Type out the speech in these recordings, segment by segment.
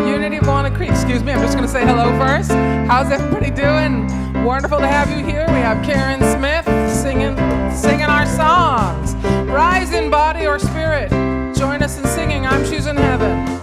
Unity of Walnut Creek. Excuse me, I'm just going to say hello first. How's everybody doing? Wonderful to have you here. We have Karen Smith singing our songs. Rise in body or spirit. Join us in singing I'm Choosing Heaven.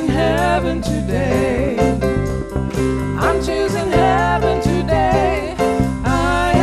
Heaven today. I'm choosing heaven today. I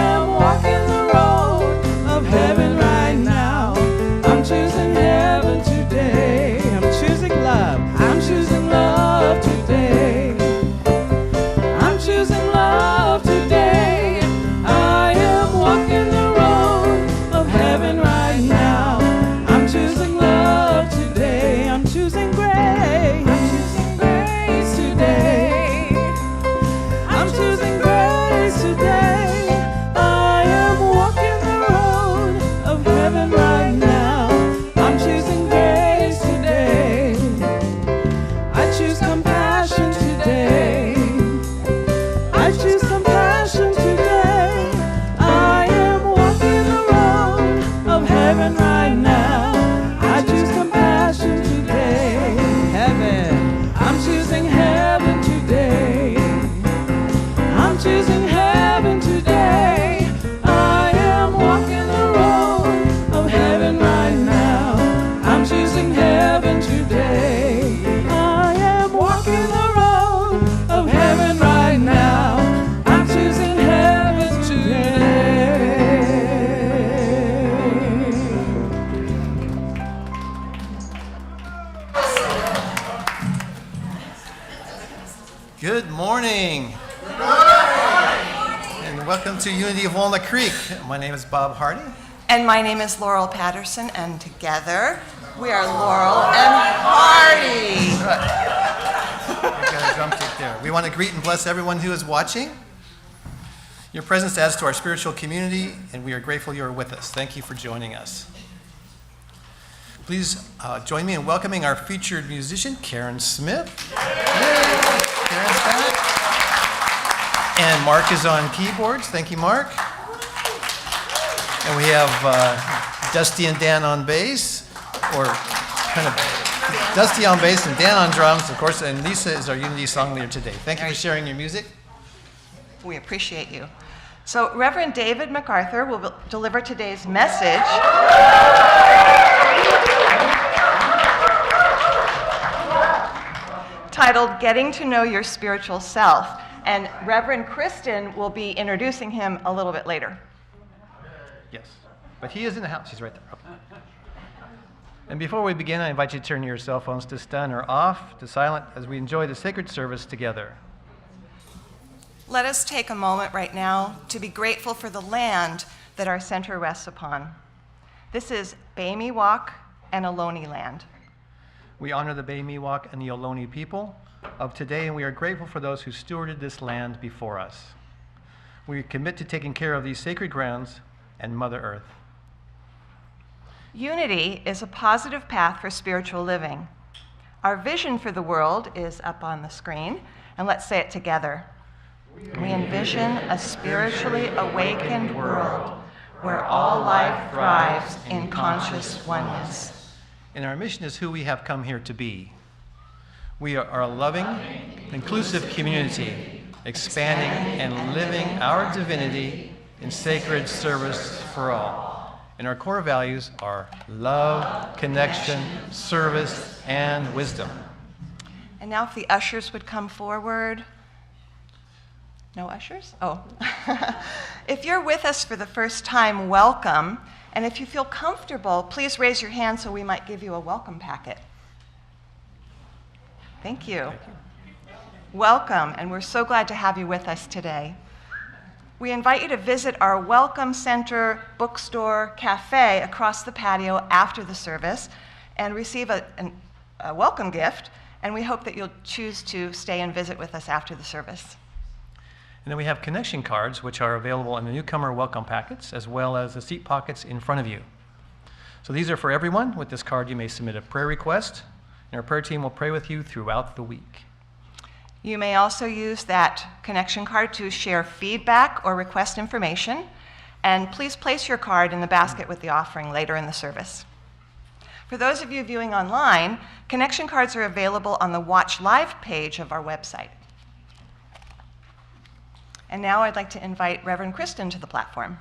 Welcome to Unity of Walnut Creek. My name is Bob Hardy. And my name is Laurel Patterson, and together we are Laurel and Hardy. You got a drum kit there. We want to greet and bless everyone who is watching. Your presence adds to our spiritual community, and we are grateful you are with us. Thank you for joining us. Please join me in welcoming our featured musician, Karen Smith. Karen's back. And Mark is on keyboards. Thank you, Mark. And we have Dusty and Dan on bass, or kind of Dusty on bass and Dan on drums, of course, and Lisa is our Unity song leader today. Thank you for sharing your music. We appreciate you. So Reverend David MacArthur will deliver today's message. Titled Getting to Know Your Spiritual Self. And Reverend Kristen will be introducing him a little bit later. Yes, but he is in the house. He's right there. Okay. And before we begin, I invite you to turn your cell phones to stun or off, to silent, as we enjoy the sacred service together. Let us take a moment right now to be grateful for the land that our center rests upon. This is Bay Miwok and Ohlone land. We honor the Bay Miwok and the Ohlone people of today, and we are grateful for those who stewarded this land before us. We commit to taking care of these sacred grounds and Mother Earth. Unity is a positive path for spiritual living. Our vision for the world is up on the screen, and let's say it together. We envision a spiritually awakened world where all life thrives in conscious oneness. And our mission is who we have come here to be. We are a loving, inclusive community, expanding and living our divinity in sacred service for all. And our core values are love, connection, service, and wisdom. And now if the ushers would come forward. No ushers? Oh. If you're with us for the first time, welcome. And if you feel comfortable, please raise your hand so we might give you a welcome packet. Thank you. Welcome, and we're so glad to have you with us today. We invite you to visit our Welcome Center, bookstore, cafe across the patio after the service and receive a welcome gift, and we hope that you'll choose to stay and visit with us after the service. And then we have connection cards, which are available in the newcomer welcome packets, as well as the seat pockets in front of you. So these are for everyone. With this card, you may submit a prayer request, and our prayer team will pray with you throughout the week. You may also use that connection card to share feedback or request information, and please place your card in the basket with the offering later in the service. For those of you viewing online, connection cards are available on the Watch Live page of our website. And now I'd like to invite Reverend Kristen to the platform.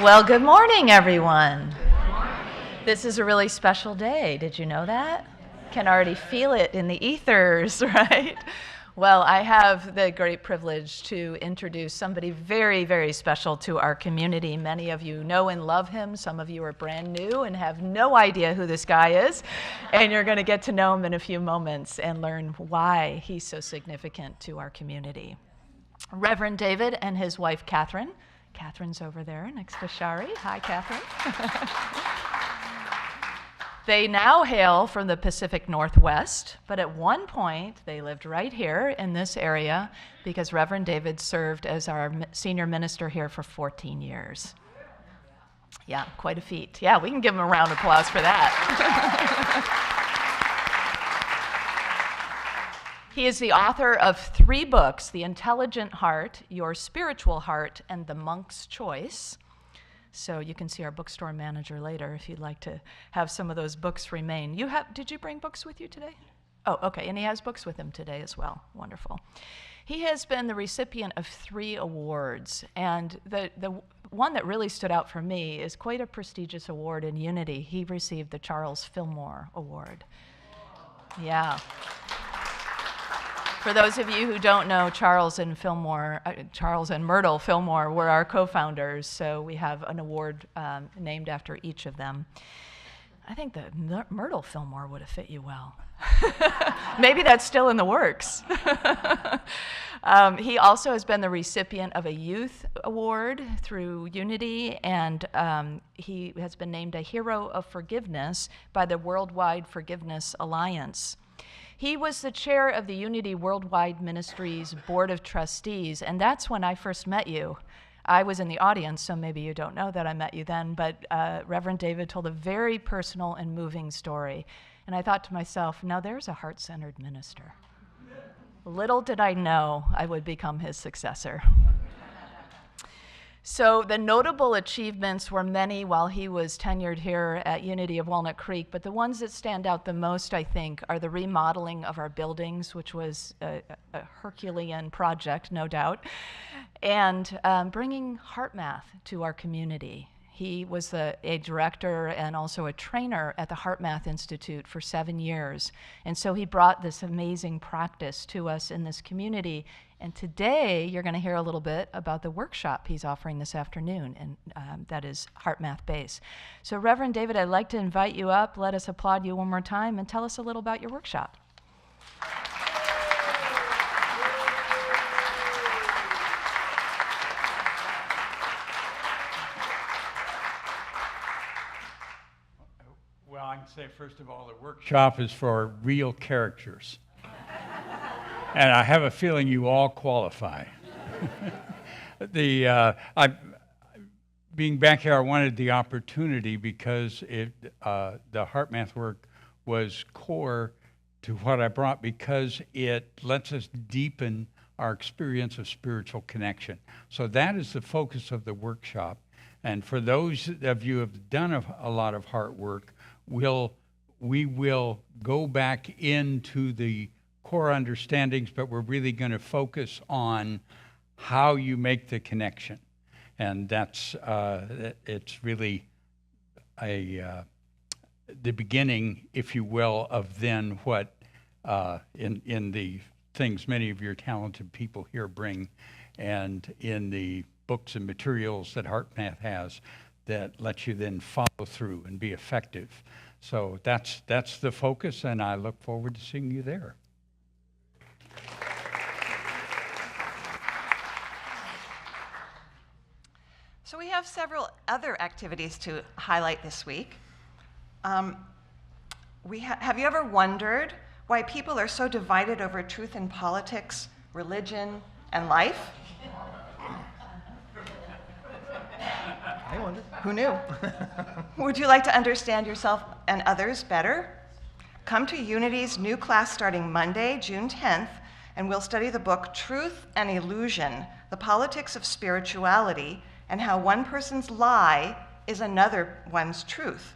Well, good morning, everyone. This is a really special day. Did you know that? Can already feel it in the ethers, right? Well, I have the great privilege to introduce somebody very, very special to our community. Many of you know and love him. Some of you are brand new and have no idea who this guy is. And you're going to get to know him in a few moments and learn why he's so significant to our community. Reverend David and his wife, Catherine. Catherine's over there next to Shari. Hi, Catherine. They now hail from the Pacific Northwest, but at one point they lived right here in this area because Reverend David served as our senior minister here for 14 years. Yeah, quite a feat. Yeah, we can give him a round of applause for that. He is the author of 3 books, The Intelligent Heart, Your Spiritual Heart, and The Monk's Choice. So you can see our bookstore manager later if you'd like to have some of those books remain. Did you bring books with you today? Oh, okay, and he has books with him today as well. Wonderful. He has been the recipient of 3 awards, and the one that really stood out for me is quite a prestigious award in Unity. He received the Charles Fillmore Award. Yeah. For those of you who don't know, Charles and Myrtle Fillmore were our co-founders, so we have an award named after each of them. I think the Myrtle Fillmore would have fit you well. Maybe that's still in the works. He also has been the recipient of a youth award through Unity, and he has been named a Hero of Forgiveness by the Worldwide Forgiveness Alliance. He was the chair of the Unity Worldwide Ministries Board of Trustees, and that's when I first met you. I was in the audience, so maybe you don't know that I met you then, but Reverend David told a very personal and moving story. And I thought to myself, now there's a heart-centered minister. Little did I know I would become his successor. So the notable achievements were many while he was tenured here at Unity of Walnut Creek, but the ones that stand out the most, I think, are the remodeling of our buildings, which was a Herculean project, no doubt, and bringing HeartMath to our community. He was a director and also a trainer at the HeartMath Institute for 7 years. And so he brought this amazing practice to us in this community. And today, you're going to hear a little bit about the workshop he's offering this afternoon, and that is HeartMath Base. So Reverend David, I'd like to invite you up. Let us applaud you one more time and tell us a little about your workshop. Well, I can say, first of all, the workshop is for real characters. And I have a feeling you all qualify. Being back here, I wanted the opportunity because the HeartMath work was core to what I brought, because it lets us deepen our experience of spiritual connection. So that is the focus of the workshop. And for those of you who have done a lot of heart work, we will go back into the core understandings, but we're really going to focus on how you make the connection. And that's it's really the beginning, if you will, of then what in the things many of your talented people here bring, and in the books and materials that HeartMath has, that lets you then follow through and be effective. So that's the focus, and I look forward to seeing you there. So we have several other activities to highlight this week. Have you ever wondered why people are so divided over truth in politics, religion, and life? I wonder. Who knew? Would you like to understand yourself and others better? Come to Unity's new class starting Monday, June 10th, and we'll study the book Truth and Illusion, The Politics of Spirituality, and how one person's lie is another one's truth.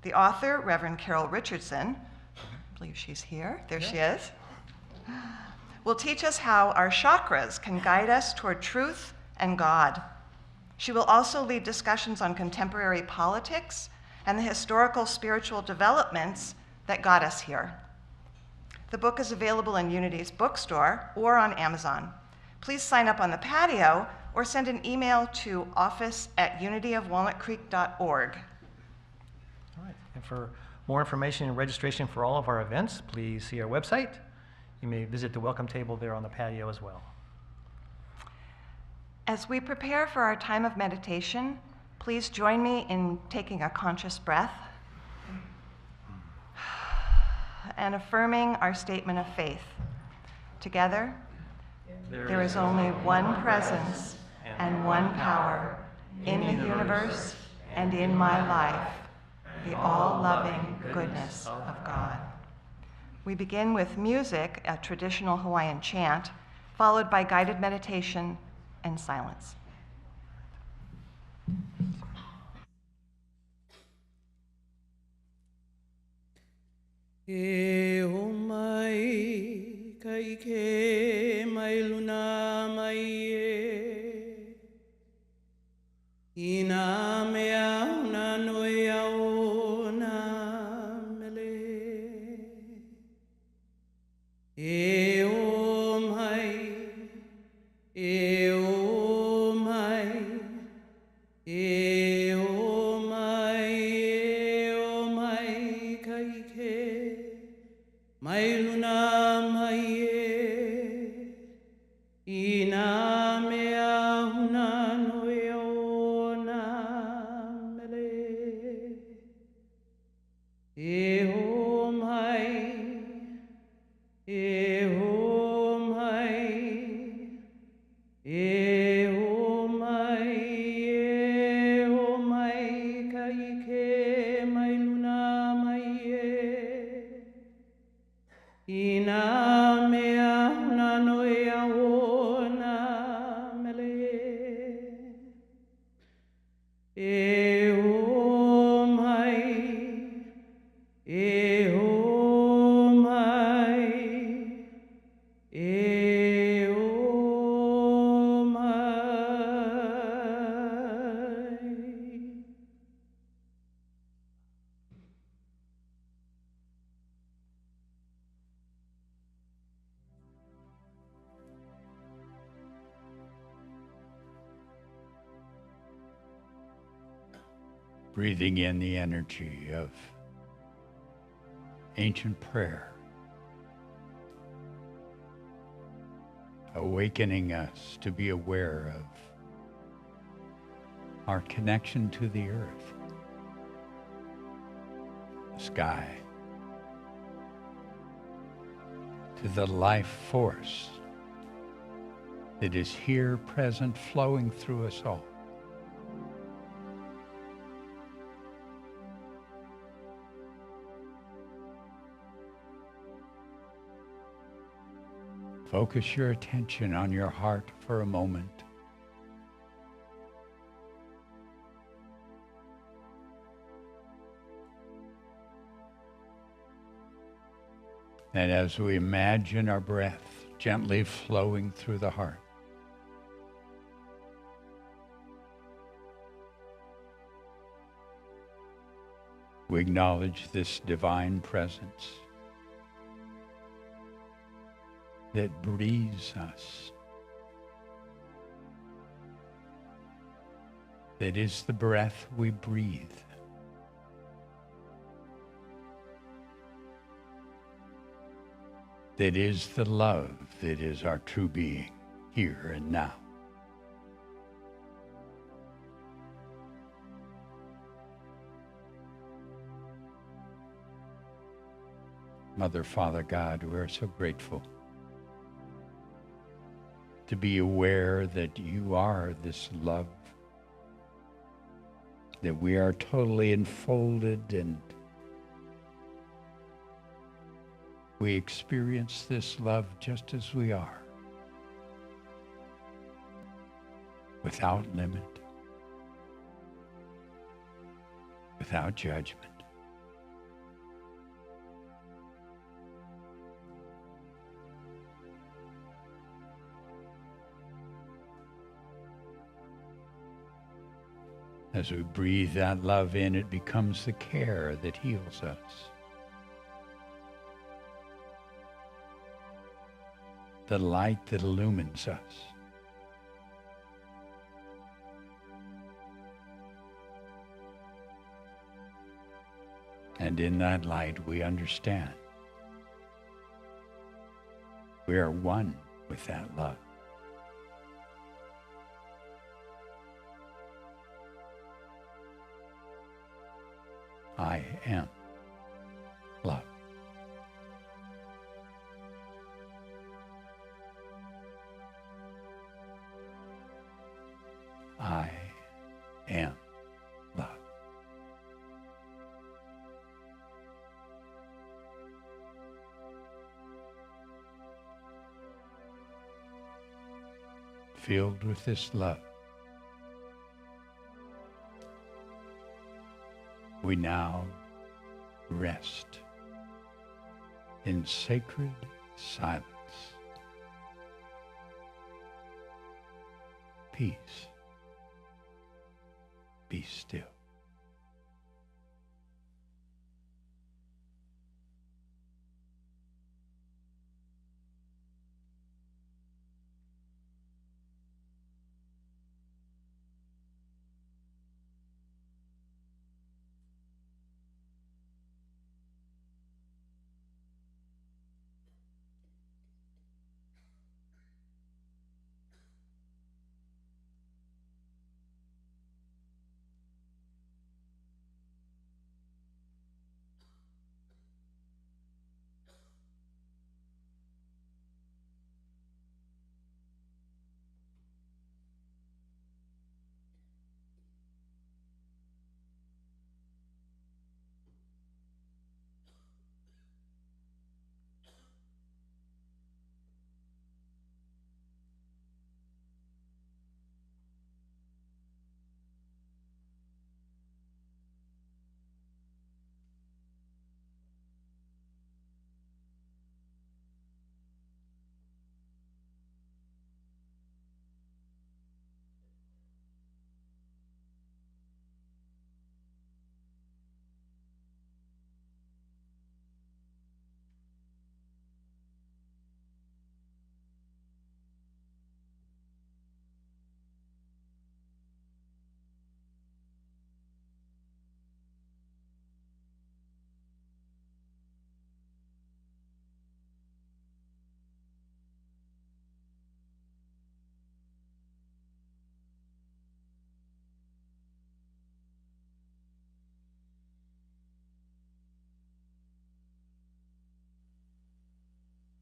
The author, Reverend Carol Richardson, I believe she's here, there she is, will teach us how our chakras can guide us toward truth and God. She will also lead discussions on contemporary politics and the historical spiritual developments that got us here. The book is available in Unity's bookstore or on Amazon. Please sign up on the patio or send an email to office@unityofwalnutcreek.org. All right. And for more information and registration for all of our events, please see our website. You may visit the welcome table there on the patio as well. As we prepare for our time of meditation, please join me in taking a conscious breath and affirming our statement of faith. Together, there is only one presence and one power in the universe and in my life, the all-loving goodness of God. We begin with music, a traditional Hawaiian chant, followed by guided meditation and silence. E o mai kai ke mai luna mai e ina mea una noi au na mele e o mai e o mai e o mai e o mai kai ke Ina mea huna nui o na mele. E ho mai, e ho mai, e ho mai, e ho mai, ka ike mai luna mai e. Ina mea huna noi a o na mele. E ho mai, e ho mai, e ho mai. Breathing in the energy of ancient prayer, awakening us to be aware of our connection to the earth, the sky, to the life force that is here present, flowing through us all. Focus your attention on your heart for a moment. And as we imagine our breath gently flowing through the heart, we acknowledge this divine presence that breathes us, that is the breath we breathe. That is the love that is our true being here and now. Mother, Father, God, we are so grateful to be aware that you are this love, that we are totally enfolded and we experience this love just as we are, without limit, without judgment. As we breathe that love in, it becomes the care that heals us. The light that illumines us. And in that light, we understand we are one with that love. I am love. I am love. Filled with this love, we now rest in sacred silence. Peace. Be still.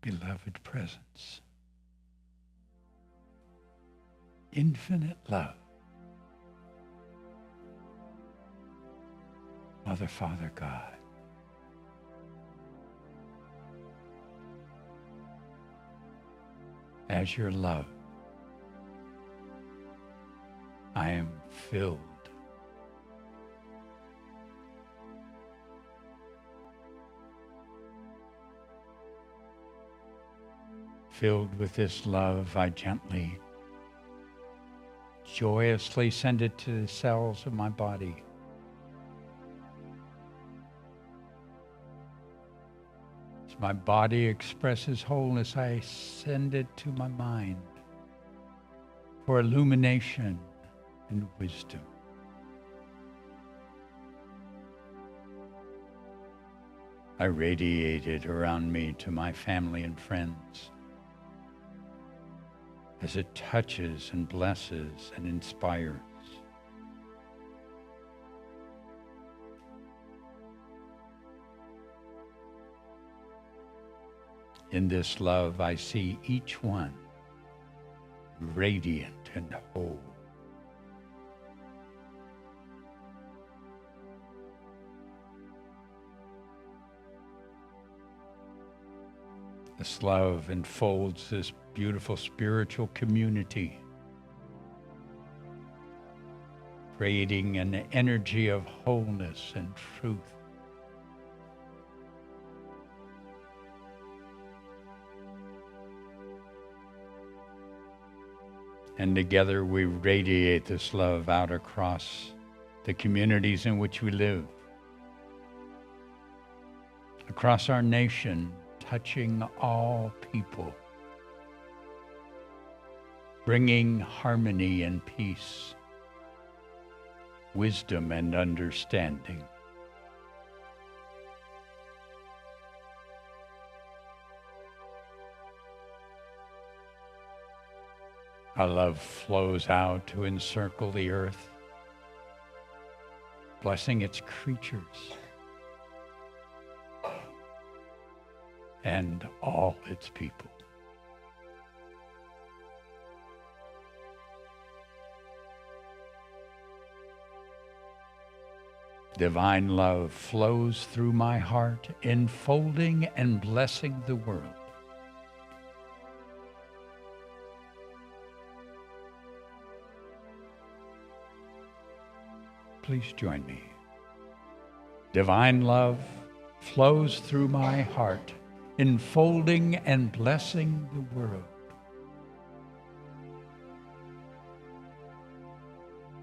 beloved presence. Infinite love. Mother, Father, God. As your love, I am filled. Filled with this love, I gently, joyously send it to the cells of my body. As my body expresses wholeness, I send it to my mind for illumination and wisdom. I radiate it around me to my family and friends as it touches and blesses and inspires. In this love, I see each one radiant and whole. This love enfolds this beautiful spiritual community, creating an energy of wholeness and truth. And together we radiate this love out across the communities in which we live, across our nation, touching all people, bringing harmony and peace, wisdom and understanding. Our love flows out to encircle the earth, blessing its creatures and all its people. Divine love flows through my heart, enfolding and blessing the world. Please join me. Divine love flows through my heart, enfolding and blessing the world.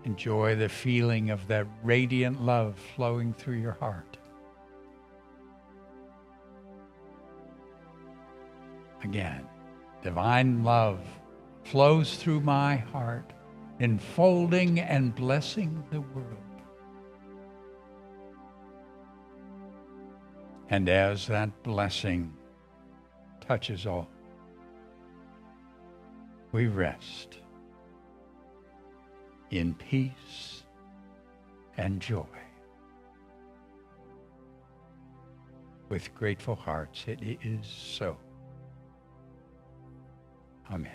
Enjoy the feeling of that radiant love flowing through your heart. Again, divine love flows through my heart, enfolding and blessing the world. And as that blessing touches all, we rest in peace and joy. With grateful hearts, it is so. Amen.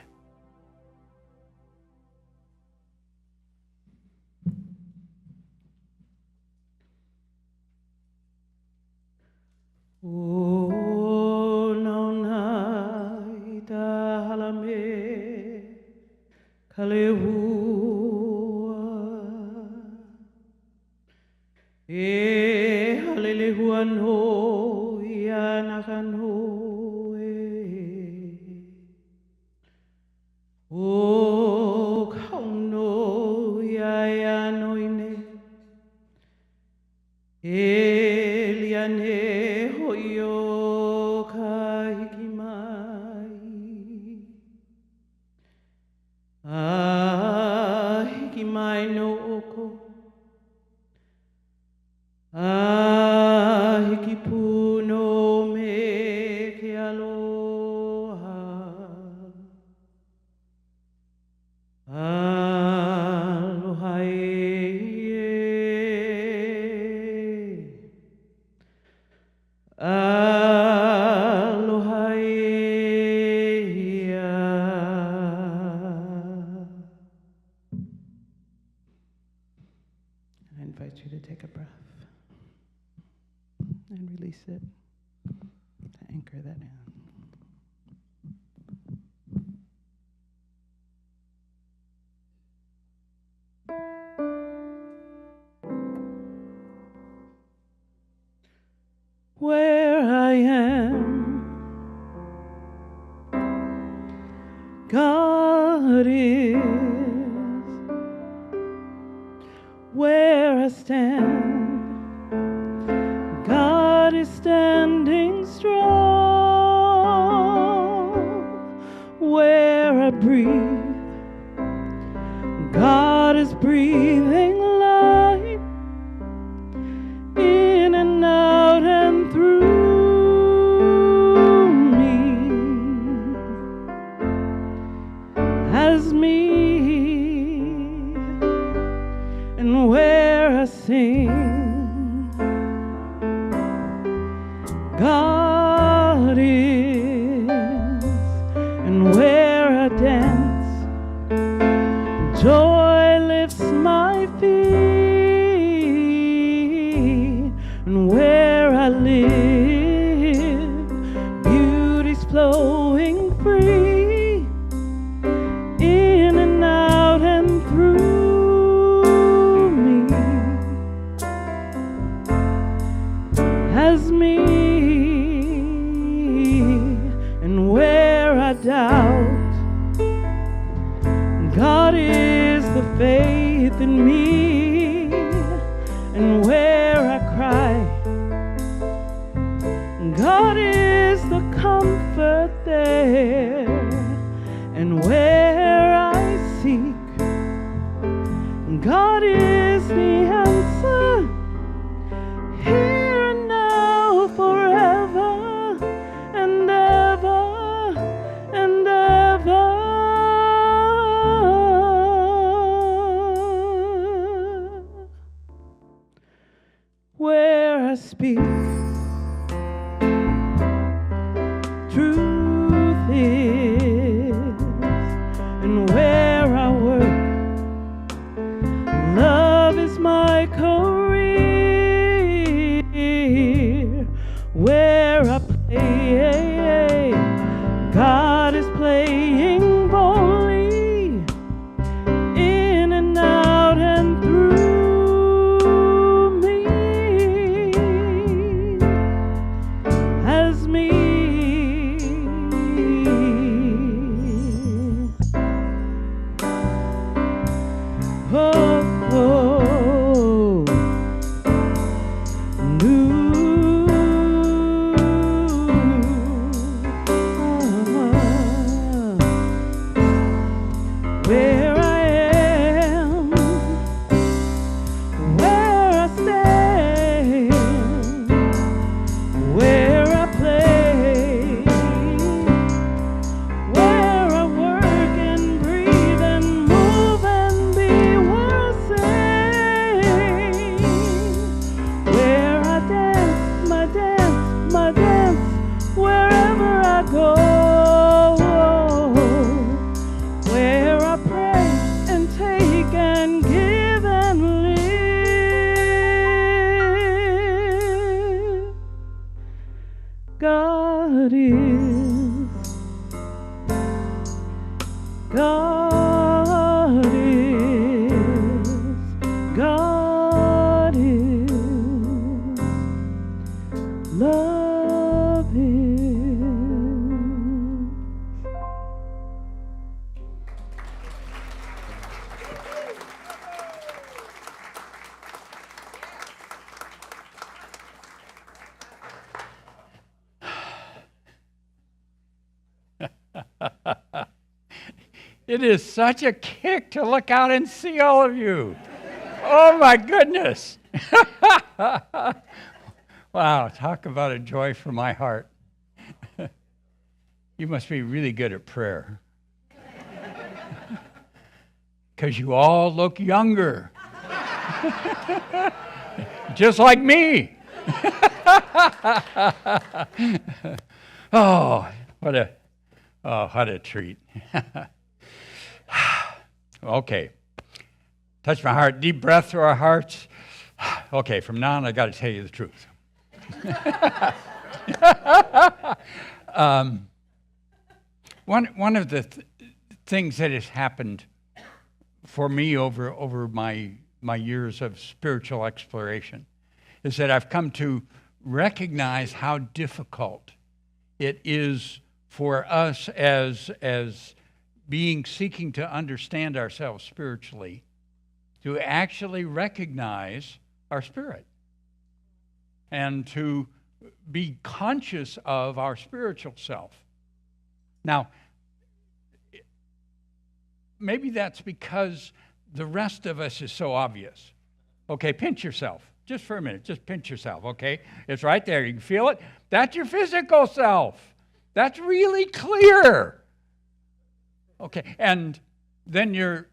O nauna ita halame kalehua e halelehua no ia nakano o kauno ia noine Eliane hoyo kahikimai take a breath and release it to anchor that in. Where I am, God is. Where I stand, God is standing strong. Where I breathe, God is breathing life in and out and through me, as me, and where I sing, God is, and where I dance, joy lifts my feet, and where I live, beauty's flowing free, in and out and through me, as me, and where I doubt, God is the faith in me, and where I cry, God is the comfort there, and where I seek, God is the answer, here and now, forever and ever and ever. Where I speak, truth is, and where I work, love is my career. Where I play, God is playing boldly, in and out and through me, as me, oh, oh, new, where I am, where I stand, where I play, where I work and breathe and move and be what I say, where I dance, my dance, wherever I go, where I pray and take and give and live. God is, God is, God is, love is. It is such a kick to look out and see all of you. Oh my goodness. Wow, talk about a joy for my heart. You must be really good at prayer. Because you all look younger. Just like me. Oh, what a treat. Okay. Touch my heart. Deep breath through our hearts. Okay, from now on, I got to tell you the truth. One of the things that has happened for me over my years of spiritual exploration is that I've come to recognize how difficult it is for us as being seeking to understand ourselves spiritually to actually recognize our spirit and to be conscious of our spiritual self. Now, maybe that's because the rest of us is so obvious. Okay, pinch yourself. Just for a minute, just pinch yourself, okay? It's right there. You can feel it. That's your physical self. That's really clear. Okay, and then your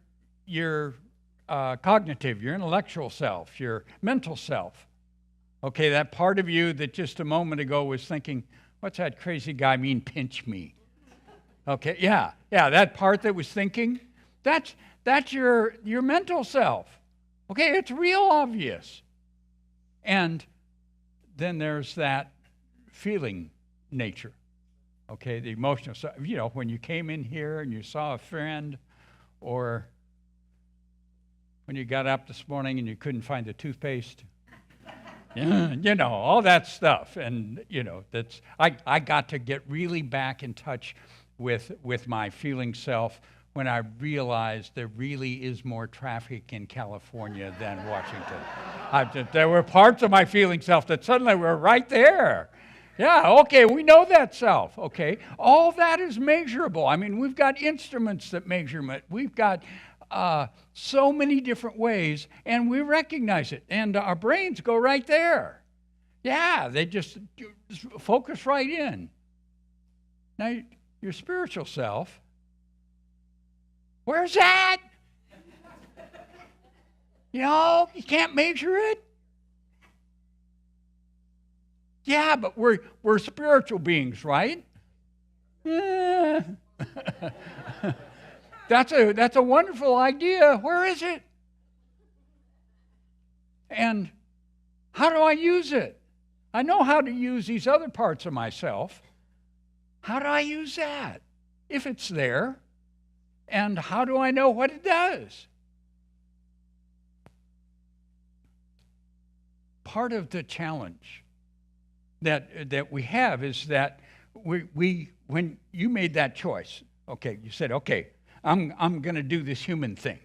cognitive, your intellectual self, your mental self. Okay, that part of you that just a moment ago was thinking, what's that crazy guy mean, pinch me? Okay, yeah, that part that was thinking, that's your mental self. Okay, it's real obvious. And then there's that feeling nature. Okay, the emotional stuff. You know, when you came in here and you saw a friend, or when you got up this morning and you couldn't find the toothpaste. You know, all that stuff. And, you know, that's I got to get really back in touch with my feeling self when I realized there really is more traffic in California than Washington. There were parts of my feeling self that suddenly were right there. Yeah, okay, we know that self, okay? All that is measurable. I mean, we've got instruments that measure it. We've got so many different ways, and we recognize it. And our brains go right there. Yeah, they just focus right in. Now, your spiritual self, where's that? You know, you can't measure it. Yeah, but we're spiritual beings, right? Yeah. That's a wonderful idea. Where is it? And how do I use it? I know how to use these other parts of myself. How do I use that if it's there? And how do I know what it does? Part of the challenge that we have is that we when you made that choice, okay, you said, okay, I'm going to do this human thing.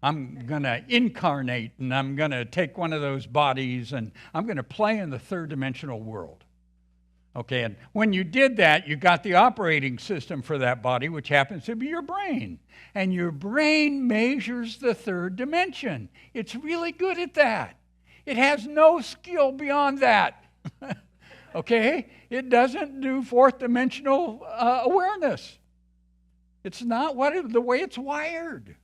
I'm going to incarnate, and I'm going to take one of those bodies, and I'm going to play in the third-dimensional world. Okay, and when you did that, you got the operating system for that body, which happens to be your brain. And your brain measures the third dimension. It's really good at that. It has no skill beyond that. Okay? It doesn't do fourth-dimensional awareness. It's not the way it's wired.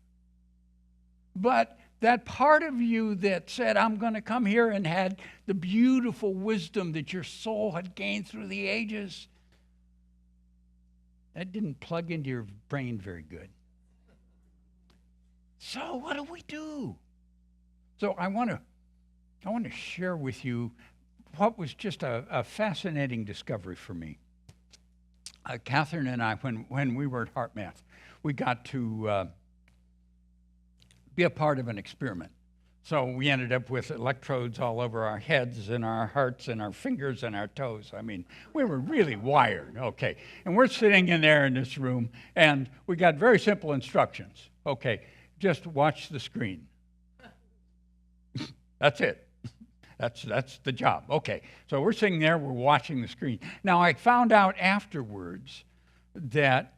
But that part of you that said, I'm going to come here and had the beautiful wisdom that your soul had gained through the ages, that didn't plug into your brain very good. So what do we do? So I want to share with you what was just a fascinating discovery for me. Catherine and I, when we were at HeartMath, we got to be a part of an experiment. So we ended up with electrodes all over our heads and our hearts and our fingers and our toes. I mean, we were really wired, okay. And we're sitting in there in this room, and we got very simple instructions. Okay, just watch the screen. That's it. That's the job. Okay, so we're sitting there, we're watching the screen. Now, I found out afterwards that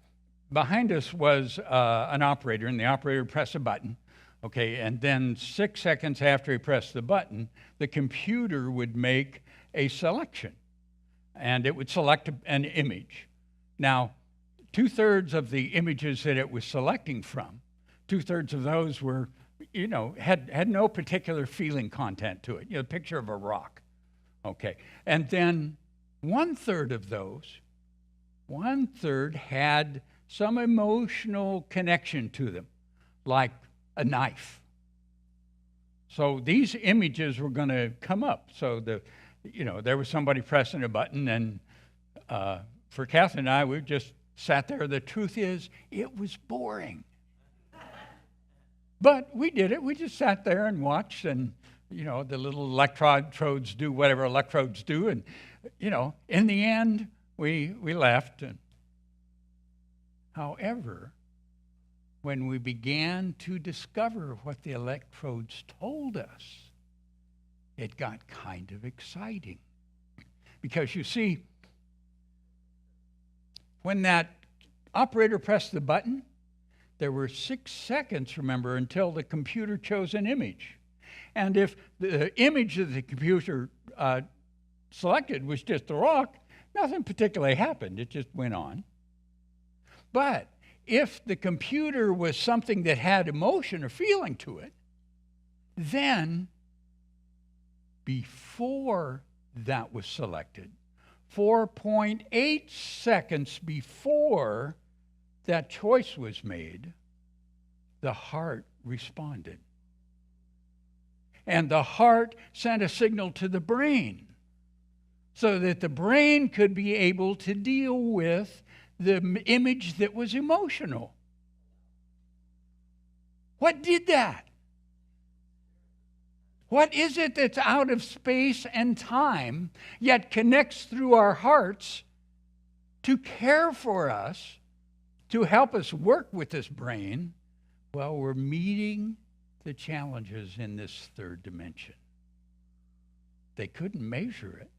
behind us was an operator, and the operator pressed a button. Okay, and then 6 seconds after he pressed the button, the computer would make a selection, and it would select an image. Now, 2/3 of the images that it was selecting from, 2/3 of those were, you know, had no particular feeling content to it. You know, a picture of a rock. Okay, and then 1/3 of those, 1/3 had some emotional connection to them, like a knife. So these images were going to come up. So there was somebody pressing a button, and for Kathy and I, we just sat there. The truth is, it was boring. But we did it. We just sat there and watched, and the little electrodes do whatever electrodes do, and in the end, we left. However, when we began to discover what the electrodes told us, it got kind of exciting. Because you see, when that operator pressed the button, there were 6 seconds, remember, until the computer chose an image. And if the image that the computer selected was just a rock, nothing particularly happened. It just went on. But if the computer was something that had emotion or feeling to it, then before that was selected, 4.8 seconds before that choice was made, the heart responded. And the heart sent a signal to the brain so that the brain could be able to deal with the image that was emotional. What did that? What is it that's out of space and time, yet connects through our hearts to care for us, to help us work with this brain while we're meeting the challenges in this third dimension? They couldn't measure it,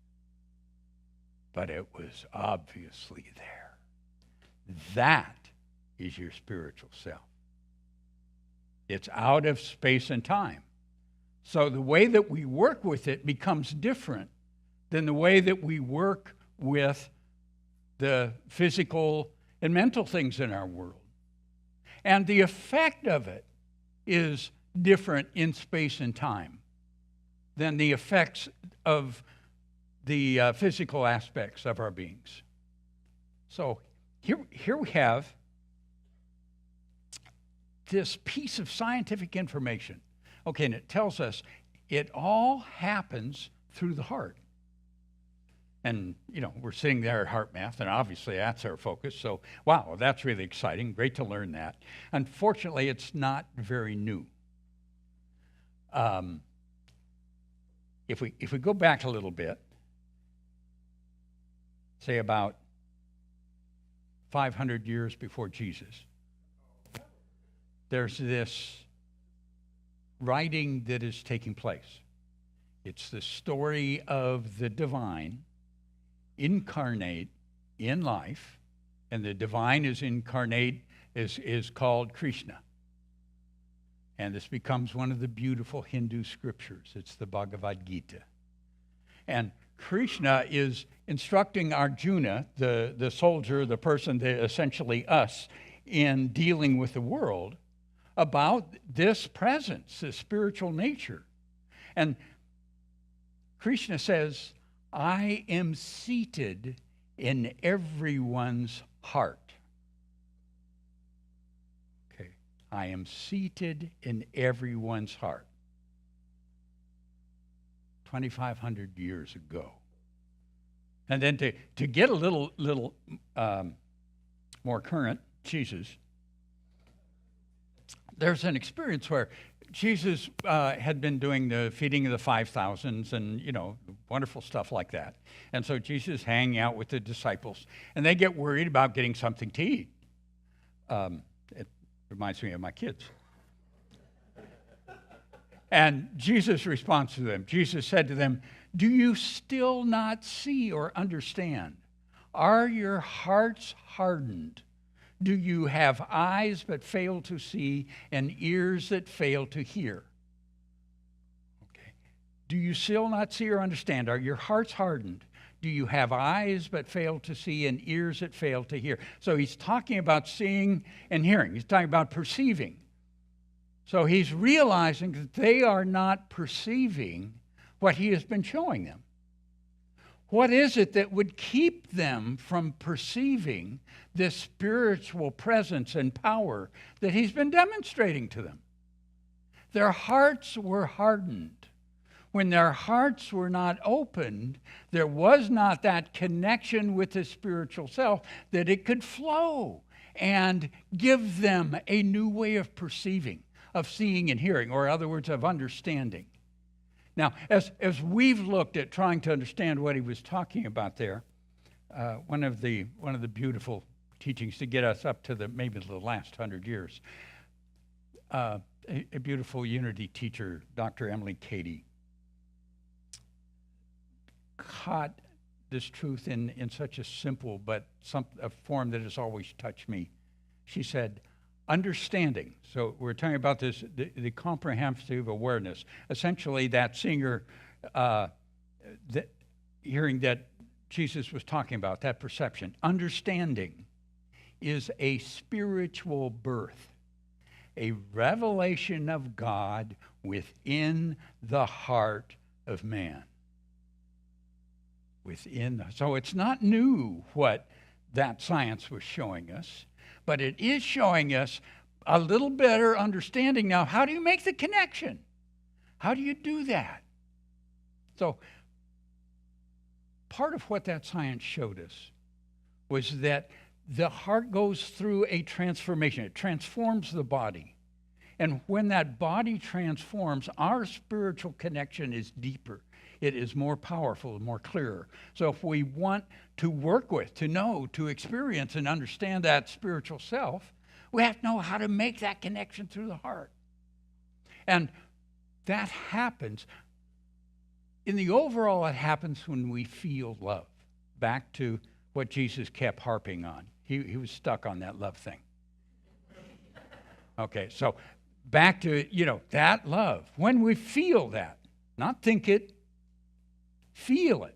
but it was obviously there. That is your spiritual self. It's out of space and time. So the way that we work with it becomes different than the way that we work with the physical and mental things in our world. And the effect of it is different in space and time than the effects of the physical aspects of our beings. So here we have this piece of scientific information. Okay, and it tells us it all happens through the heart. And, we're sitting there at Heart Math, and obviously that's our focus. So, wow, that's really exciting. Great to learn that. Unfortunately, it's not very new. If we go back a little bit, say about 500 years before Jesus, there's this writing that is taking place. It's the story of the divine incarnate in life, and the divine is incarnate is called Krishna. And this becomes one of the beautiful Hindu scriptures. It's the Bhagavad Gita. And Krishna is instructing Arjuna, the soldier, the person, essentially us, in dealing with the world, about this presence, this spiritual nature. And Krishna says, I am seated in everyone's heart. Okay, I am seated in everyone's heart. 2,500 years ago. And then to get a little more current, Jesus, there's an experience where Jesus had been doing the feeding of the 5,000s and, wonderful stuff like that. And so Jesus is hanging out with the disciples, and they get worried about getting something to eat. It reminds me of my kids. And Jesus responds to them. Jesus said to them, do you still not see or understand? Are your hearts hardened? Do you have eyes but fail to see and ears that fail to hear? Okay. Do you still not see or understand? Are your hearts hardened? Do you have eyes but fail to see and ears that fail to hear? So he's talking about seeing and hearing. He's talking about perceiving. So he's realizing that they are not perceiving what he has been showing them. What is it that would keep them from perceiving this spiritual presence and power that he's been demonstrating to them? Their hearts were hardened. When their hearts were not opened, there was not that connection with the spiritual self that it could flow and give them a new way of perceiving, of seeing and hearing, or in other words, of understanding. Now, as we've looked at trying to understand what he was talking about there, one of the beautiful teachings to get us up to maybe the last 100 years, a beautiful Unity teacher, Dr. Emily Cady, caught this truth in such a simple but a form that has always touched me. She said, understanding. So we're talking about this, the comprehensive awareness. Essentially, that singer, hearing that Jesus was talking about, that perception. Understanding is a spiritual birth, a revelation of God within the heart of man. So it's not new what that science was showing us, but it is showing us a little better understanding now. How do you make the connection? How do you do that? So part of what that science showed us was that the heart goes through a transformation. It transforms the body. And when that body transforms, our spiritual connection is deeper. It is more powerful, more clearer. So if we want to work with, to know, to experience and understand that spiritual self, we have to know how to make that connection through the heart. And that happens, in the overall, it happens when we feel love. Back to what Jesus kept harping on. He was stuck on that love thing. Okay, so back to, that love. When we feel that, not think it, feel it,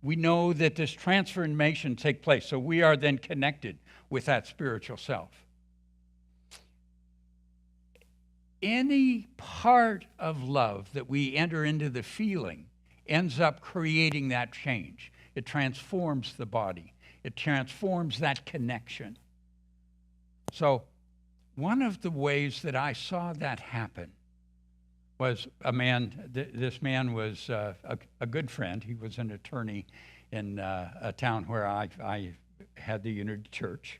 we know that this transformation take place. So we are then connected with that spiritual self. Any part of love that we enter into the feeling ends up creating that change. It transforms the body. It transforms that connection. So one of the ways that I saw that happen was a man, this man was a good friend. He was an attorney in a town where I had the Unity Church.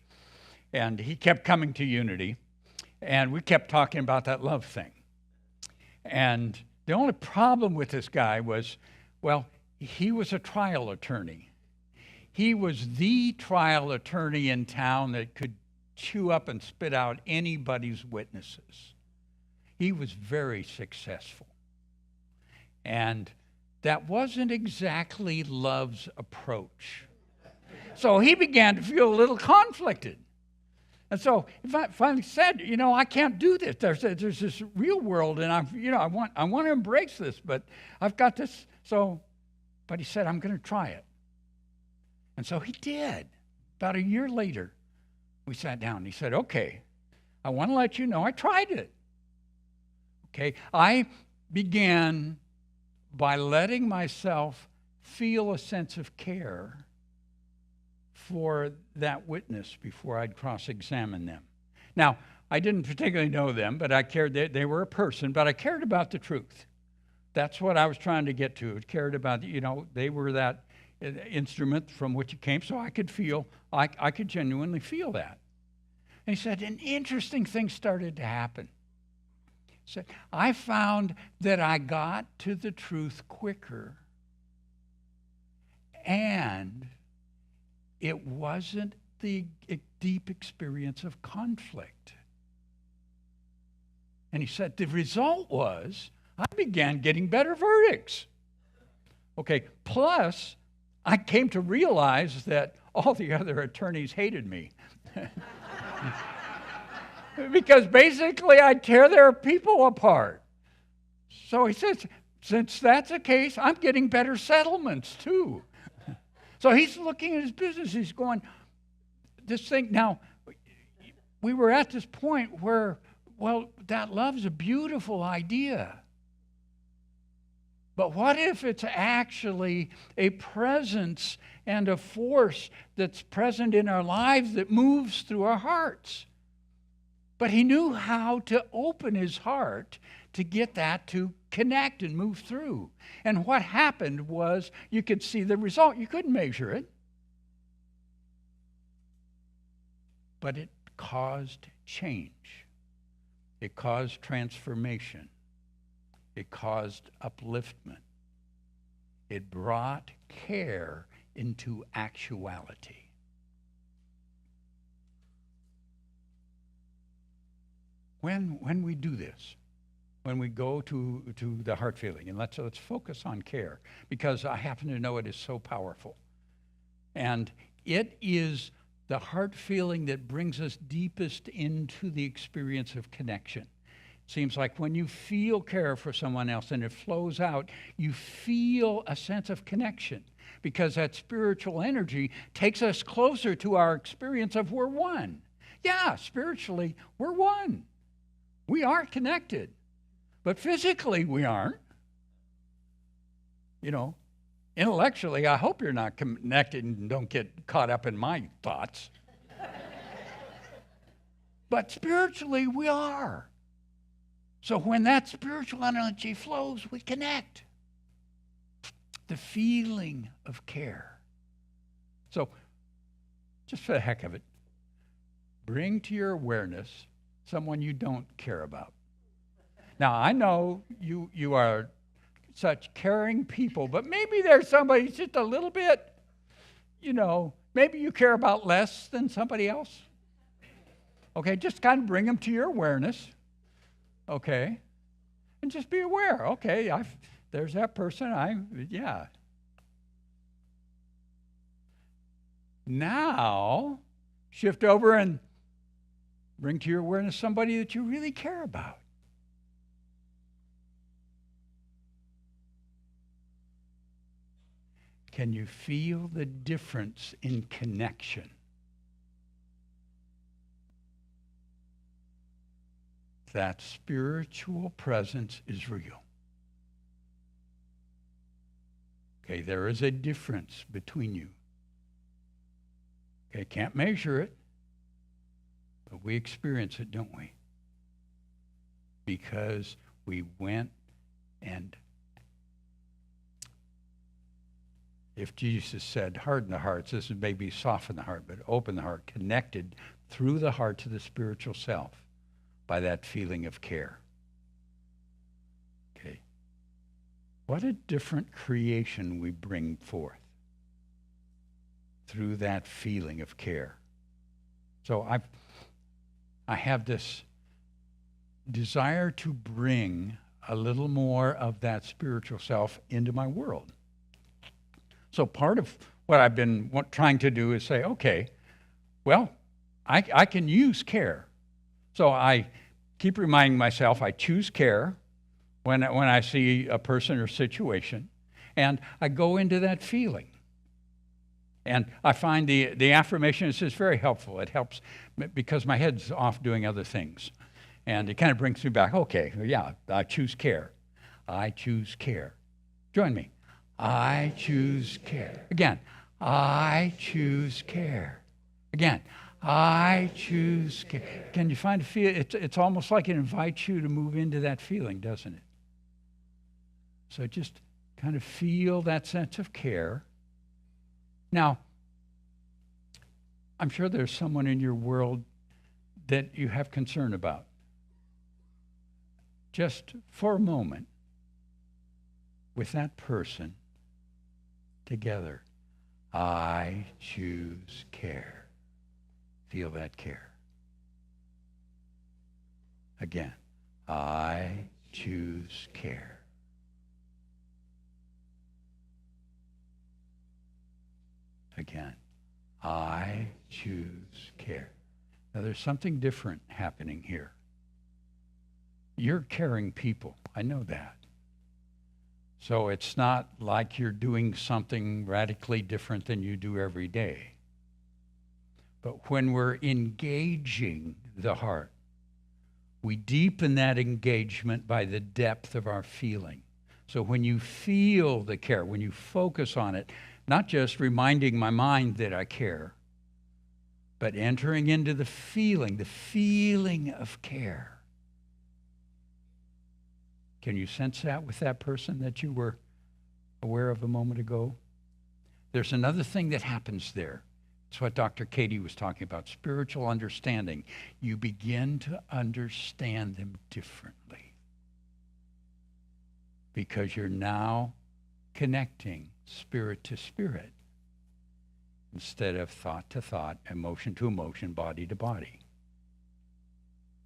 And he kept coming to Unity, and we kept talking about that love thing. And the only problem with this guy was, well, he was a trial attorney. He was the trial attorney in town that could chew up and spit out anybody's witnesses. He was very successful. And that wasn't exactly love's approach. So he began to feel a little conflicted. And so he finally said, I can't do this. There's this real world, and I want to embrace this, but I've got this. But he said, I'm going to try it. And so he did. About a year later, we sat down, and he said, okay, I want to let you know I tried it. Okay, I began by letting myself feel a sense of care for that witness before I'd cross-examine them. Now, I didn't particularly know them, but I cared. They were a person, but I cared about the truth. That's what I was trying to get to. I cared about, they were that instrument from which it came, so I could feel, I could genuinely feel that. And he said, an interesting thing started to happen. So I found that I got to the truth quicker, and it wasn't the deep experience of conflict. And he said the result was I began getting better verdicts. Okay, plus I came to realize that all the other attorneys hated me. Because basically I tear their people apart. So he says, since that's the case, I'm getting better settlements too. So he's looking at his business. He's going, this thing. Now, we were at this point where, well, that love's a beautiful idea. But what if it's actually a presence and a force that's present in our lives that moves through our hearts? But he knew how to open his heart to get that to connect and move through. And what happened was you could see the result. You couldn't measure it. But it caused change. It caused transformation. It caused upliftment. It brought care into actuality. When we do this, when we go to the heart feeling, and let's focus on care, because I happen to know it is so powerful. And it is the heart feeling that brings us deepest into the experience of connection. It seems like when you feel care for someone else and it flows out, you feel a sense of connection, because that spiritual energy takes us closer to our experience of we're one. Yeah, spiritually, we're one. We are connected, but physically we aren't. You know, intellectually, I hope you're not connected and don't get caught up in my thoughts. But spiritually, we are. So when that spiritual energy flows, we connect. The feeling of care. So, just for the heck of it, bring to your awareness someone you don't care about. Now, I know you are such caring people, but maybe there's somebody just a little bit, maybe you care about less than somebody else. Okay, just kind of bring them to your awareness. Okay, and just be aware. Okay, there's that person. Yeah. Now, shift over and bring to your awareness somebody that you really care about. Can you feel the difference in connection? That spiritual presence is real. Okay, there is a difference between you. Okay, can't measure it. But we experience it, don't we? Because we went and, if Jesus said, harden the hearts, this is maybe soften the heart, but open the heart, connected through the heart to the spiritual self by that feeling of care. Okay. What a different creation we bring forth through that feeling of care. So I have this desire to bring a little more of that spiritual self into my world. So part of what I've been trying to do is say, okay, well, I can use care. So I keep reminding myself I choose care when I see a person or situation, and I go into that feeling. And I find the affirmation is just very helpful. It helps because my head's off doing other things. And it kind of brings me back, okay, yeah, I choose care. I choose care. Join me. I choose care. Again, I choose care. Again, I choose care. Can you find a feel? It's almost like it invites you to move into that feeling, doesn't it? So just kind of feel that sense of care. Now, I'm sure there's someone in your world that you have concern about. Just for a moment, with that person, together, I choose care. Feel that care. Again, I choose care. Again, I choose care. Now there's something different happening here. You're caring people. I know that. So it's not like you're doing something radically different than you do every day. But when we're engaging the heart, we deepen that engagement by the depth of our feeling. So when you feel the care, when you focus on it, not just reminding my mind that I care, but entering into the feeling of care. Can you sense that with that person that you were aware of a moment ago? There's another thing that happens there. It's what Dr. Katie was talking about, spiritual understanding. You begin to understand them differently because you're now connecting spirit to spirit instead of thought to thought, emotion to emotion, body to body.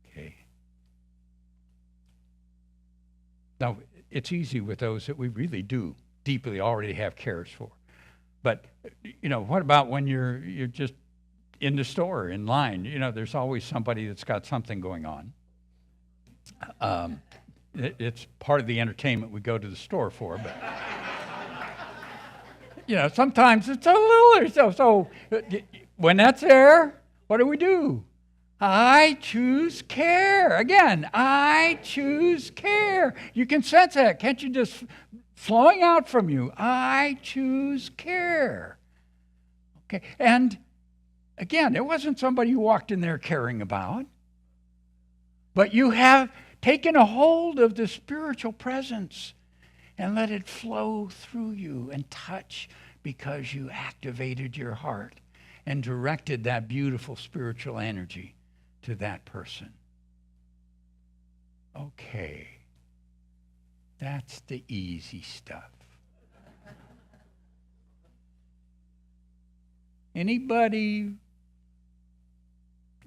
Okay. Now, it's easy with those that we really do deeply already have cares for. But, what about when you're just in the store, in line? There's always somebody that's got something going on. It's part of the entertainment we go to the store for, but... sometimes it's a little... So when that's there, what do? I choose care. Again, I choose care. You can sense that. Can't you just... flowing out from you, I choose care. Okay, and again, it wasn't somebody you walked in there caring about, but you have taken a hold of the spiritual presence and let it flow through you and touch because you activated your heart and directed that beautiful spiritual energy to that person. Okay. That's the easy stuff. Anybody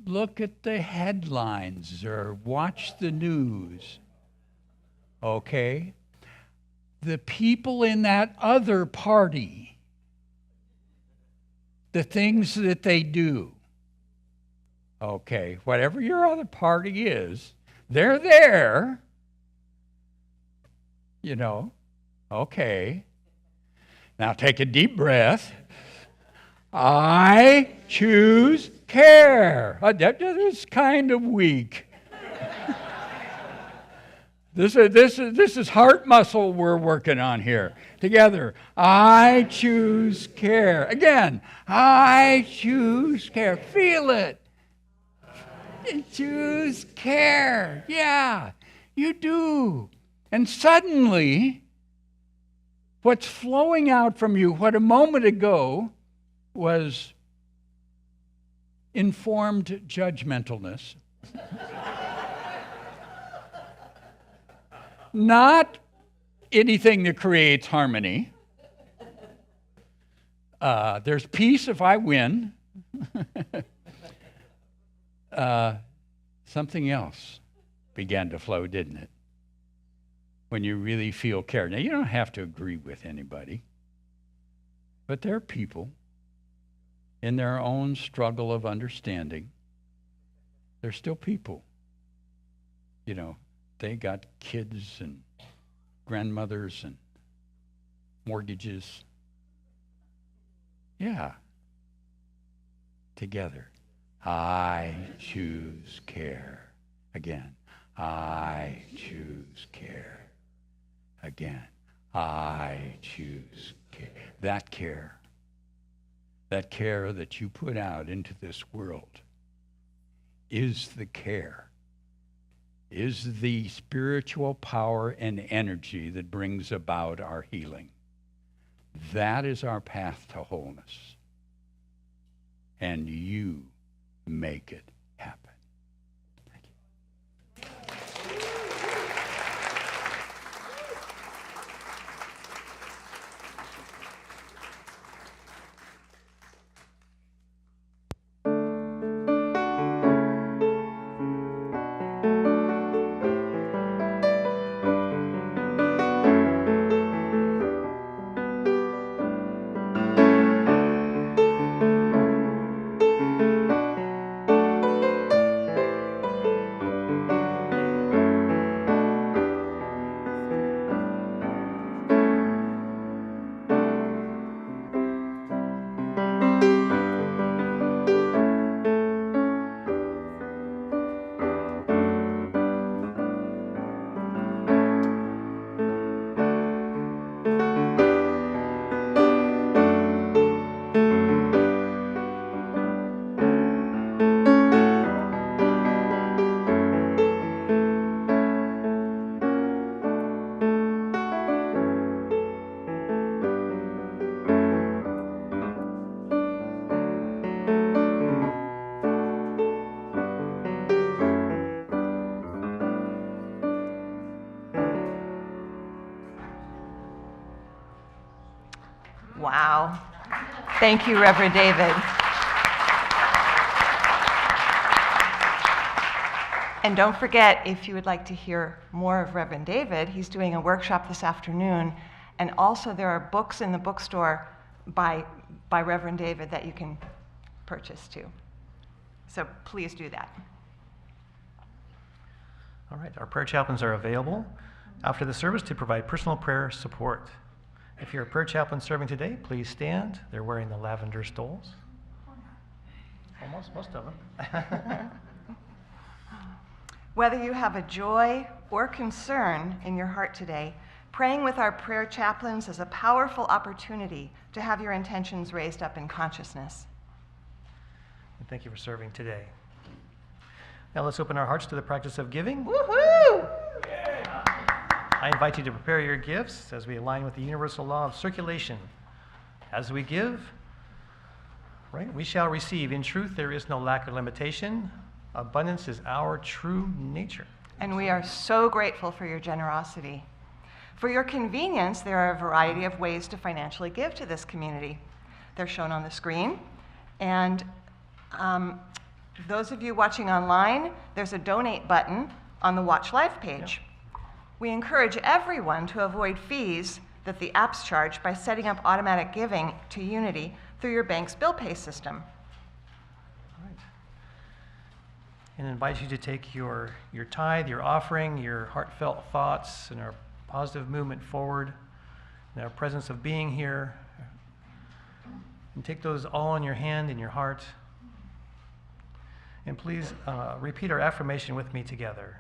look at the headlines or watch the news? Okay? The people in that other party, the things that they do. Okay, whatever your other party is, they're there. Okay. Now take a deep breath. I choose care. That is kind of weak. This is heart muscle we're working on here. Together. I choose care. Again. I choose care. Feel it. Choose care. Yeah, you do. And suddenly, what's flowing out from you, what a moment ago was informed judgmentalness, not anything that creates harmony. There's peace if I win. Something else began to flow, didn't it? When you really feel care. Now, you don't have to agree with anybody, but they're people in their own struggle of understanding. They're still people. They got kids and grandmothers and mortgages. Yeah. Together. I choose care. Again. I choose care. Again, I choose care. That care that you put out into this world is the care, is the spiritual power and energy that brings about our healing. That is our path to wholeness. And you make it happen. Wow. Thank you, Reverend David. And don't forget, if you would like to hear more of Reverend David, he's doing a workshop this afternoon. And also there are books in the bookstore by Reverend David that you can purchase too. So please do that. All right, our prayer chaplains are available after the service to provide personal prayer support. If you're a prayer chaplain serving today, please stand. They're wearing the lavender stoles. Almost, most of them. Whether you have a joy or concern in your heart today, praying with our prayer chaplains is a powerful opportunity to have your intentions raised up in consciousness. And thank you for serving today. Now let's open our hearts to the practice of giving. Woohoo! I invite you to prepare your gifts as we align with the universal law of circulation. As we give, right, we shall receive. In truth, there is no lack or limitation. Abundance is our true nature. And we are so grateful for your generosity. For your convenience, there are a variety of ways to financially give to this community. They're shown on the screen. And those of you watching online, there's a donate button on the Watch Live page. Yep. We encourage everyone to avoid fees that the apps charge by setting up automatic giving to Unity through your bank's bill pay system. And invite you to take your tithe, your offering, your heartfelt thoughts, and our positive movement forward, and our presence of being here, and take those all in your hand, in your heart. And please repeat our affirmation with me together.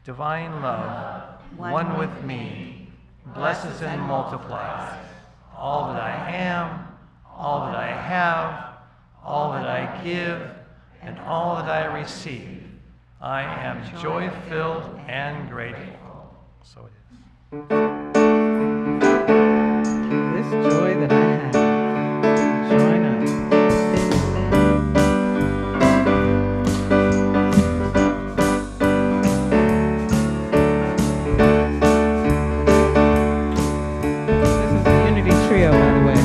Divine love, one with me, blesses and multiplies all that I am, all that I have, all that I give, and all that I receive. I am joy-filled and grateful. So it is. This joy that I have, join us. This is the Unity Trio, by the way.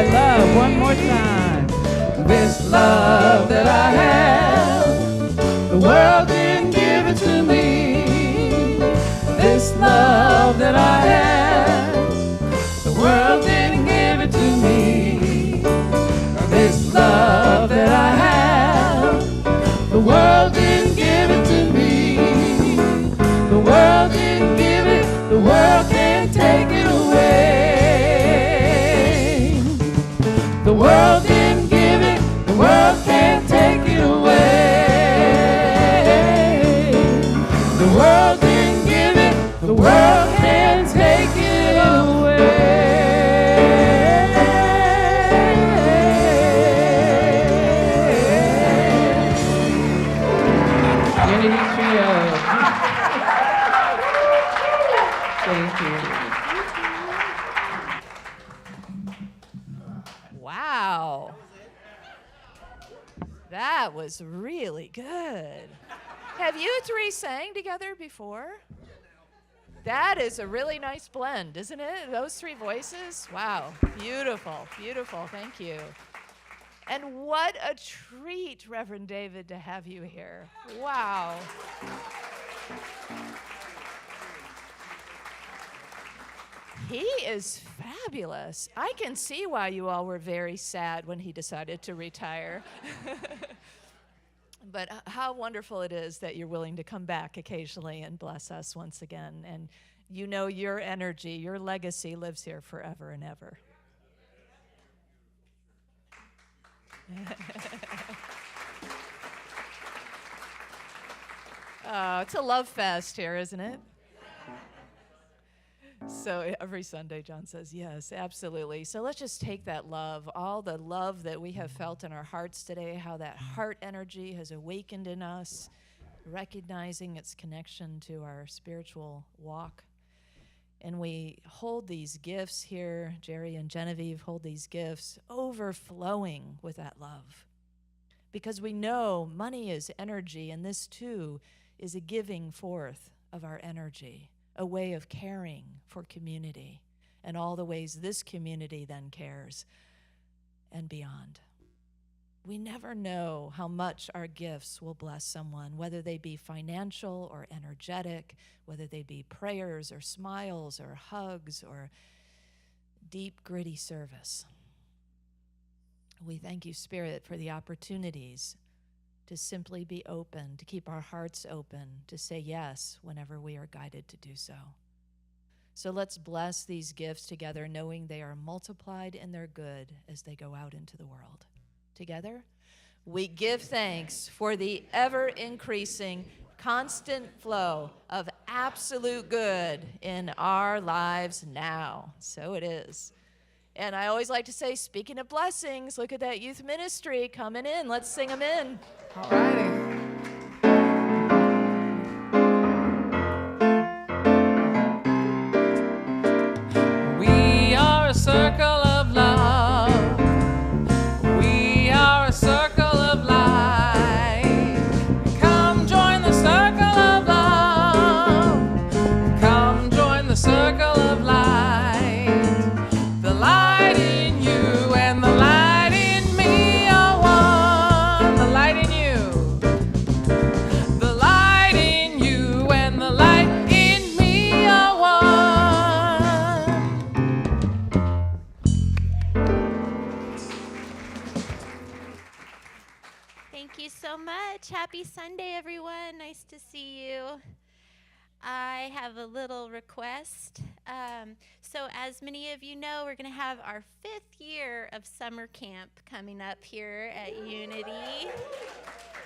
Love. One more time. This love that I have, the world didn't give it to me. This love that I have, the world didn't give it to me. This love that I have, the world didn't give it to me. The world didn't give it, the world can't take it away. The world didn't give it, the world can't take it away. The world didn't give it, the world can't take it away. Unity Trio. Thank you. Wow. That was really good. Have you three sang together before? That is a really nice blend, isn't it? Those three voices? Wow. Beautiful, beautiful. Thank you. And what a treat, Reverend David, to have you here. Wow. He is fabulous. I can see why you all were very sad when he decided to retire. But how wonderful it is that you're willing to come back occasionally and bless us once again. And you know your energy, your legacy lives here forever and ever. Oh, it's a love fest here, isn't it? So every Sunday, John says, yes, absolutely. So let's just take that love, all the love that we have felt in our hearts today, how that heart energy has awakened in us, recognizing its connection to our spiritual walk. And we hold these gifts here, Jerry and Genevieve hold these gifts, overflowing with that love. Because we know money is energy, and this too is a giving forth of our energy, a way of caring for community and all the ways this community then cares and beyond. We never know how much our gifts will bless someone, whether they be financial or energetic, whether they be prayers or smiles or hugs or deep, gritty service. We thank you, Spirit, for the opportunities to simply be open, to keep our hearts open, to say yes whenever we are guided to do so. So let's bless these gifts together, knowing they are multiplied in their good as they go out into the world. Together, we give thanks for the ever-increasing, constant flow of absolute good in our lives now. So it is. And I always like to say, speaking of blessings, look at that youth ministry coming in. Let's sing them in. All righty. We are a circle of love. We are a circle of light. Come join the circle of love. Come join the circle of light. The light in you and the light in me are one. The light in you. The light in you and the light in me are one. Thank you so much. Happy Sunday, everyone. Nice to see you. I have a little request. So as many of you know, we're going to have our 5th year of summer camp coming up here at Unity.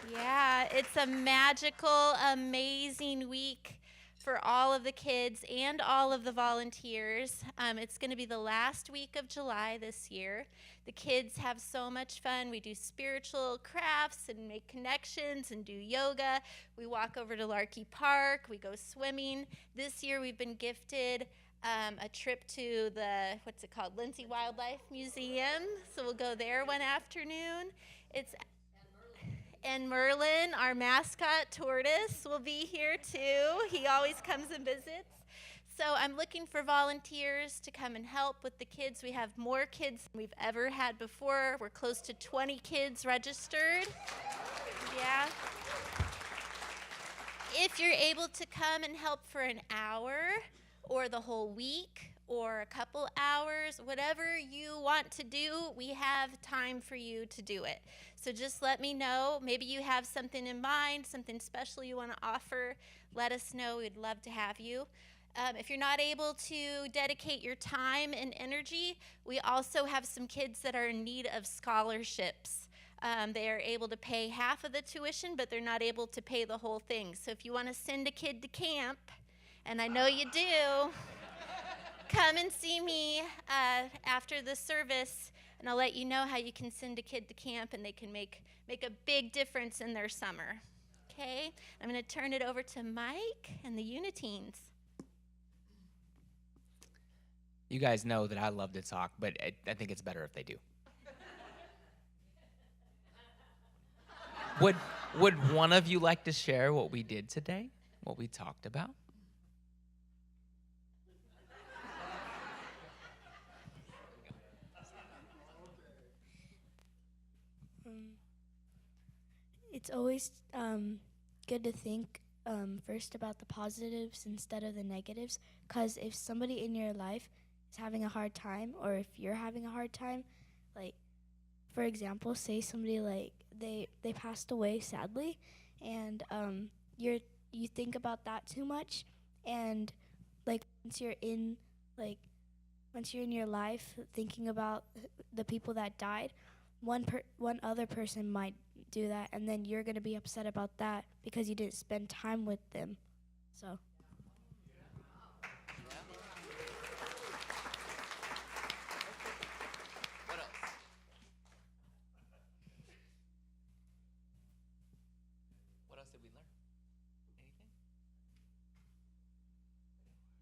Yeah, it's a magical, amazing week for all of the kids and all of the volunteers. It's going to be the last week of July this year. The kids have so much fun. We do spiritual crafts and make connections and do yoga. We walk over to Larkey Park. We go swimming. This year we've been gifted a trip to the, what's it called, Lindsay Wildlife Museum. So we'll go there one afternoon. And Merlin, our mascot tortoise, will be here too. He always comes and visits. So I'm looking for volunteers to come and help with the kids. We have more kids than we've ever had before. We're close to 20 kids registered. Yeah. If you're able to come and help for an hour or the whole week or a couple hours, whatever you want to do, we have time for you to do it. So just let me know. Maybe you have something in mind, something special you want to offer. Let us know. We'd love to have you. If you're not able to dedicate your time and energy, we also have some kids that are in need of scholarships. They are able to pay half of the tuition, but they're not able to pay the whole thing. So if you want to send a kid to camp, and I know you do, come and see me after the service, and I'll let you know how you can send a kid to camp, and they can make a big difference in their summer. Okay? I'm going to turn it over to Mike and the Uniteens. You guys know that I love to talk, but I think it's better if they do. Would one of you like to share what we did today? What we talked about? It's always good to think first about the positives instead of the negatives, because if somebody in your life is having a hard time, or if you're having a hard time, like, for example, say somebody like they passed away sadly, and you think about that too much, and like once you're in your life thinking about the people that died, one other person might do that, and then you're going to be upset about that because you didn't spend time with them. So What else? What else did we learn?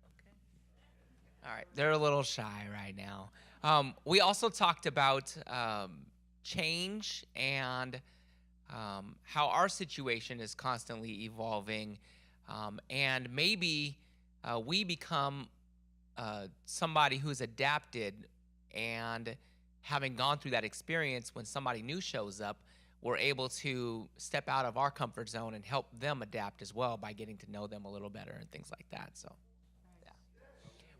Anything? Okay. All right, they're a little shy right now. We also talked about change and how our situation is constantly evolving, and maybe we become somebody who's adapted, and having gone through that experience, when somebody new shows up, we're able to step out of our comfort zone and help them adapt as well by getting to know them a little better and things like that. So, yeah.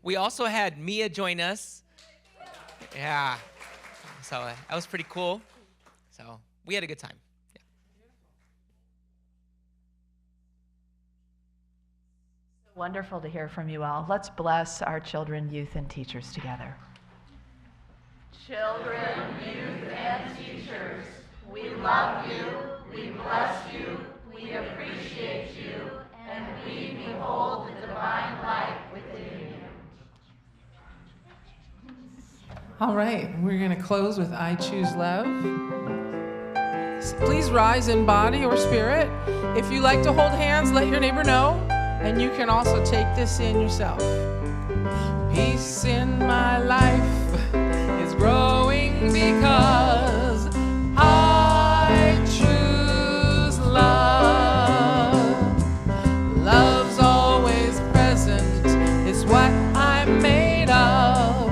We also had Mia join us. Yeah. So that was pretty cool. So we had a good time. Yeah. Wonderful to hear from you all. Let's bless our children, youth, and teachers together. Children, youth, and teachers, we love you, we bless you, we appreciate you, and we behold the divine light within you. All right, we're going to close with I Choose Love. Please rise in body or spirit. If you like to hold hands, let your neighbor know, and you can also take this in yourself. Peace in my life is growing because I choose love. Love's always present, it's what I'm made of.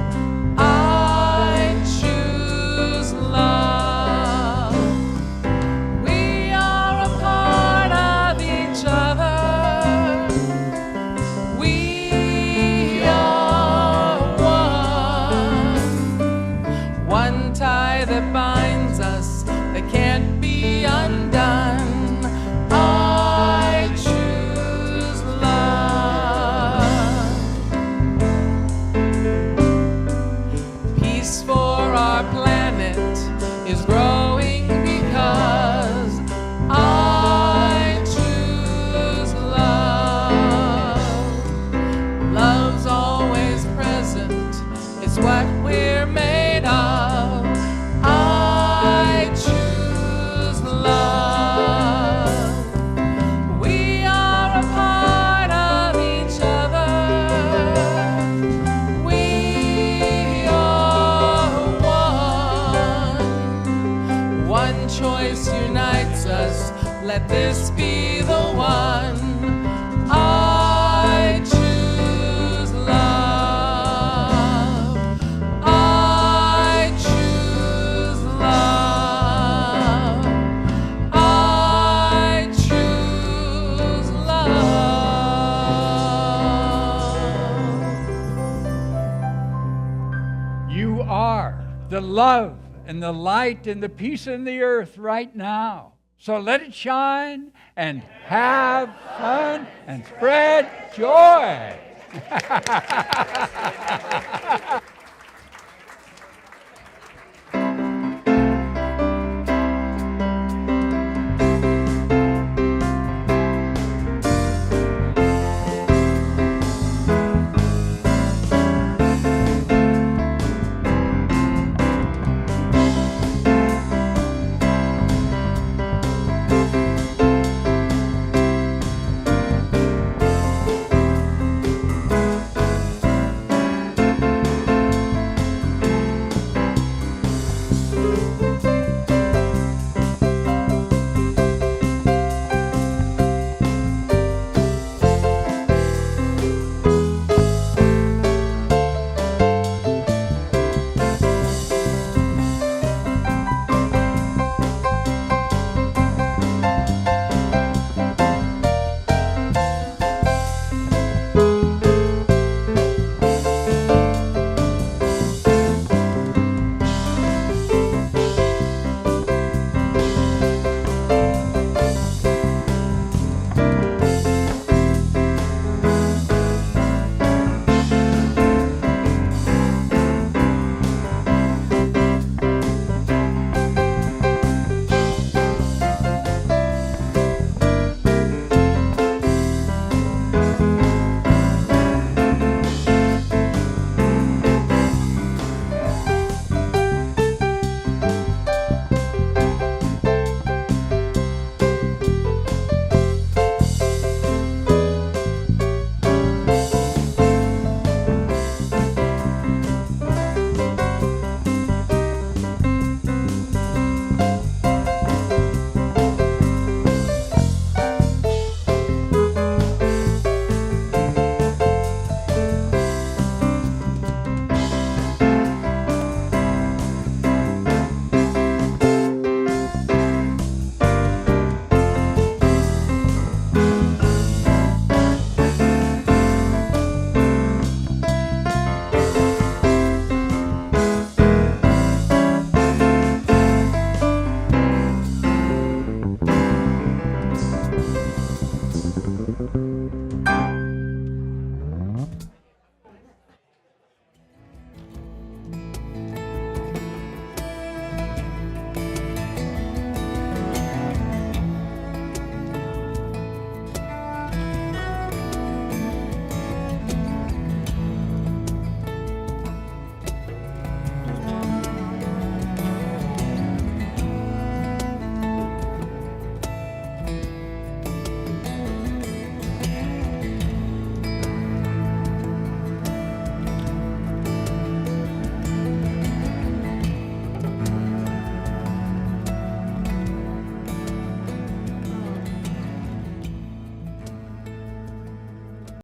I choose love. We are a part of each other. We are one tie that binds the love and the light and the peace in the earth right now. So let it shine and have fun and spread joy.